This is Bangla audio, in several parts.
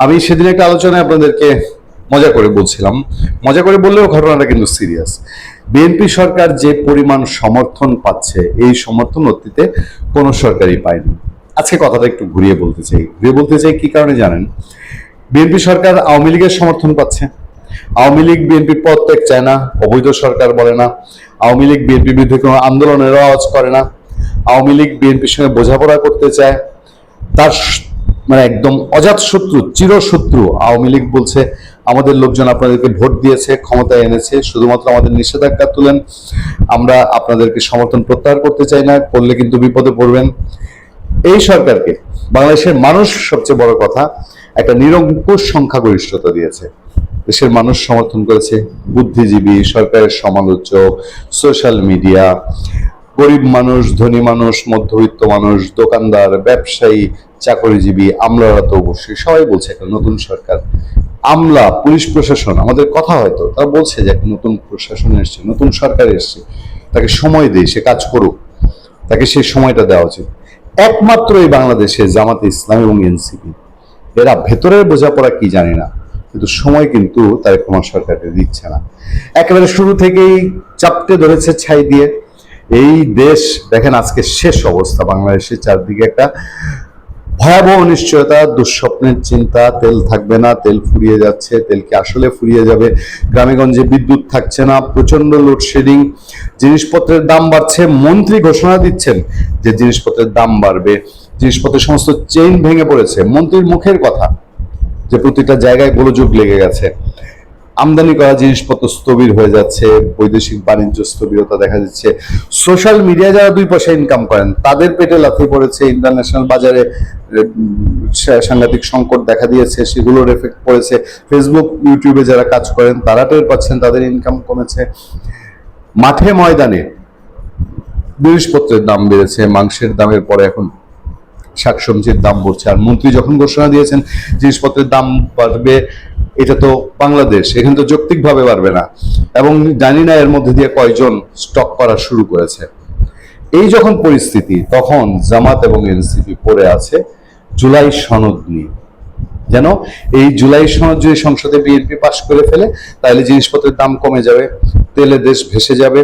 আমি সেদিন একটা আলোচনায় আপনাদেরকে মজা করে বলছিলাম, মজা করে বললেও ঘটনাটা কিন্তু সিরিয়াস। বিএনপি সরকার যে পরিমাণ সমর্থন পাচ্ছে, এই সমর্থন অতীতে কোনো সরকারই পায়নি। আজকে কথাটা একটু ঘুরিয়ে বলতে চাই কি কারণে জানেন? বিএনপি সরকার আওয়ামী লীগের সমর্থন পাচ্ছে। আওয়ামী লীগ বিএনপির পদত্যাগ চায় না, অবৈধ সরকার বলে না। আওয়ামী লীগ বিএনপির বিরুদ্ধে কোনো আন্দোলনের আওয়াজ করে না। আওয়ামী লীগ বিএনপির সঙ্গে বোঝাপড়া করতে চায়। তার মানে একদম অজাত শত্রু, চিরশত্রু আওয়ামী লীগ বলছে আমাদের লোকজন আপনাদেরকে ভোট দিয়েছে, ক্ষমতায় এনেছে, শুধুমাত্র আমাদের নিষেধাজ্ঞা তুলেন, আমরা আপনাদেরকে সমর্থন প্রত্যাহার করতে চাই না, করলে কিন্তু বিপদে পড়বেন। এই সরকারকে বাংলাদেশের মানুষ, সবচেয়ে বড় কথা, একটা নিরঙ্কুশ সংখ্যাগরিষ্ঠতা দিয়েছে। দেশের মানুষ সমর্থন করেছে, বুদ্ধিজীবী, সরকারের সমালোচক, সোশ্যাল মিডিয়া, গরিব মানুষ, ধনী মানুষ, মধ্যবিত্ত মানুষ, দোকানদার, ব্যবসায়ী, চাকরিজীবী, আমলারা তো অবশ্যই সবাই বলছে একটা নতুন সরকার। আমলা, পুলিশ প্রশাসন, আমাদের কথা হয়তো তারা বলছে যে একটা নতুন প্রশাসন এসছে, নতুন সরকার এসছে, তাকে সময় দেয়, সে কাজ করুক, তাকে সেই সময়টা দেওয়া উচিত। একমাত্র এই বাংলাদেশে জামাতে ইসলাম এবং এনসিপি, এরা ভেতরের বোঝাপড়া কি জানি না, কিন্তু সময় কিন্তু তার কোনো সরকারকে দিচ্ছে না। একেবারে শুরু থেকেই চাপটে ধরেছে ছাই দিয়ে। এই দেশ দেখেন আজকে শেষ অবস্থা, বাংলাদেশের চারদিকে একটা ভয়াবহ অনিশ্চয়তা, দুঃস্বপ্নের চিন্তা, তেল থাকবে না, তেল ফুরিয়ে যাচ্ছে, তেল কি আসলে ফুরিয়ে যাবে, গ্রামেগঞ্জে বিদ্যুৎ থাকছে না, প্রচন্ড লোডশেডিং, জিনিসপত্রের দাম বাড়ছে, মন্ত্রী ঘোষণা দিচ্ছেন যে জিনিসপত্রের দাম বাড়বে, জিনিসপত্রের সমস্ত চেইন ভেঙে পড়েছে, মন্ত্রীর মুখের কথা, যে প্রতিটা জায়গায় গোলযোগ লেগে গেছে, আমদানি করা জিনিসপত্র স্থবির হয়ে যাচ্ছে, বৈদেশিক বাণিজ্য স্থবিরতা দেখা যাচ্ছে। সোশ্যাল মিডিয়া যারা 2 পয়সা ইনকাম করেন তাদের পেটে লাথি পড়েছে, ইন্টারন্যাশনাল বাজারে সাংঘাতিক সংকট দেখা দিয়েছে, সেগুলোর এফেক্ট পড়েছে। ফেসবুক, ইউটিউবে যারা কাজ করেন তারা টের পাচ্ছেন, তাদের ইনকাম কমেছে। মাঠে ময়দানে জিনিসপত্রের দাম বেড়েছে, মাংসের দামের পরে এখন শাকসবজির দাম বাড়ছে। আর মন্ত্রী যখন ঘোষণা দিয়েছেন জিনিসপত্রের দাম বাড়বে, এটা তো বাংলাদেশ, এখানে তো যৌক্তিকভাবে বাড়বে না, এবং জানি না এর মধ্যে দিয়ে কয়জন স্টক করা শুরু করেছে। এই যখন পরিস্থিতি, তখন জামাত এবং এনসিপি পড়ে আছে জুলাই সনদ নিয়ে। যেন এই জুলাই সনদ যদি সংসদে বিএনপি পাশ করে ফেলে, তাহলে জিনিসপত্রের দাম কমে যাবে, তেলে দেশ ভেসে যাবে,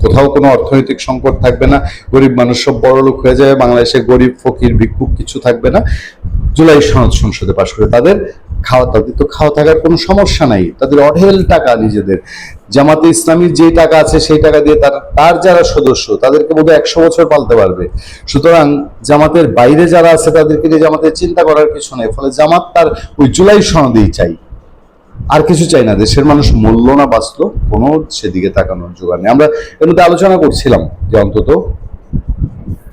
কোথাও কোনো অর্থনৈতিক সংকট থাকবে না, গরিব মানুষ সব বড়লোক হয়ে যাবে, বাংলাদেশে গরিব ফকির ভিক্ষুক কিছু থাকবে না। জুলাই সনদ সংসদে পাশ করে তাদের খাওয়া থাকার কোনো সমস্যা নাই, তাদের অঢেল টাকা নিজেদের। জামাতে ইসলামীর যে টাকা আছে সেই টাকা দিয়ে তার যারা সদস্য তাদেরকে বোধহয় 100 বছর পালতে পারবে। সুতরাং জামাতের বাইরে যারা আছে তাদেরকে নিয়ে জামাতের চিন্তা করার কিছু নেই। ফলে জামাত তার ওই জুলাই সনদেই চাই, আর কিছু চাই না। দেশের মানুষ মরল না বাঁচলো, কোনো সেদিকে তাকানোর জোগাড় নেই। আমরা এর মধ্যে আলোচনা করছিলাম যে অন্তত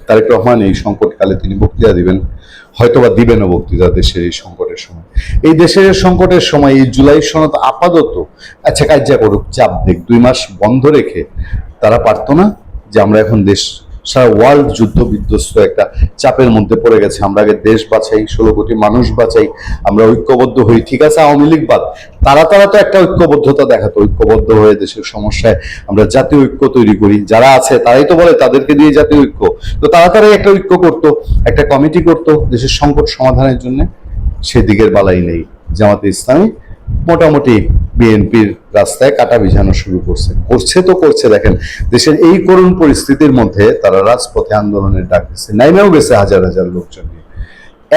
তারেক রহমান এই সংকটকালে তিনি বক্তৃতা দিবেন, হয়তোবা দিবেনও বক্তৃতা দেশের এই সংকটের সময়। এই দেশের সংকটের সময় এই জুলাই সনদ আপাতত আচ্ছা কার্যা করুক, চাপ দেখ, 2 মাস বন্ধ রেখে তারা পারতো না যে আমরা এখন দেশ, সারা ওয়ার্ল্ড যুদ্ধ বিধ্বস্ত একটা চাপের মধ্যে পড়ে গেছে, আমরা আগে দেশ বাঁচাই, 16 কোটি মানুষ বাঁচাই, আমরা ঐক্যবদ্ধ হই। ঠিক আছে, আওয়ামী লীগ বাদ, তারা তো একটা ঐক্যবদ্ধতা দেখাতো, ঐক্যবদ্ধ হয়ে দেশের সমস্যায় আমরা জাতীয় ঐক্য তৈরি করি। যারা আছে তারাই তো বলে তাদেরকে দিয়ে জাতীয় ঐক্য, তো তাড়াতাড়ি একটা ঐক্য করতো, একটা কমিটি করতো দেশের সংকট সমাধানের জন্য। সেদিকের বালাই নেই। জামাতে ইসলামী মোটামুটি বিএনপির রাস্তায় কাটা বিছানো শুরু করছে। দেখেন দেশের এই করুণ পরিস্থিতির মধ্যে তারা রাজপথে আন্দোলনের ডাক দিচ্ছে, নাইমেও গেছে হাজার হাজার লোকজন নিয়ে।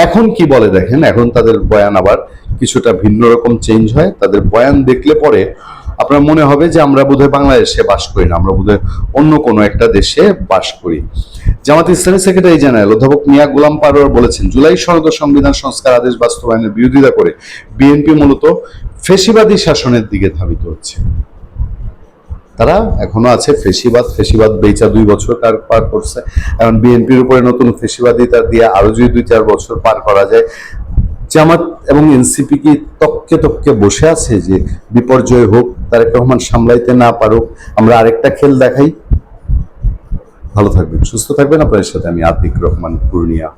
এখন কি বলে দেখেন, এখন তাদের বয়ান আবার কিছুটা ভিন্ন রকম চেঞ্জ হয়। তাদের বয়ান দেখলে পরে আপনার মনে হবে যে আমরা বোধহয় বাংলাদেশে বাস করি না, আমরা বোধহয় অন্য কোনো একটা দেশে বাস করি। জামাত ইসলামী সেক্রেটারি জেনারেল অধ্যাপক মিয়া গোলাম পারোয়ার বলেছেন, জুলাই সনদ সংবিধান সংস্কার আদেশ বাস্তবায়নের বিরোধিতা করে বিএনপি মূলত ফেসিবাদী শাসনের দিকে ধাবিত হচ্ছে। তারা এখনো আছে ফেসিবাদ বেচা 2 বছর পার করছে, এখন বিএনপির উপরে নতুন ফেসিবাদিতা দিয়ে আরো যদি 2-4 বছর পার করা যায়। জামাত এবং এনসিপি কি তককে বসে আছে যে বিপর্যয় হোক, তারেক রহমান সামলাইতে না পারুক, আমরা আরেকটা খেল দেখাই? ভালো থাকবেন, সুস্থ থাকবেন। আপনাদের সাথে আমি আতিক রহমান, পূর্ণিয়া।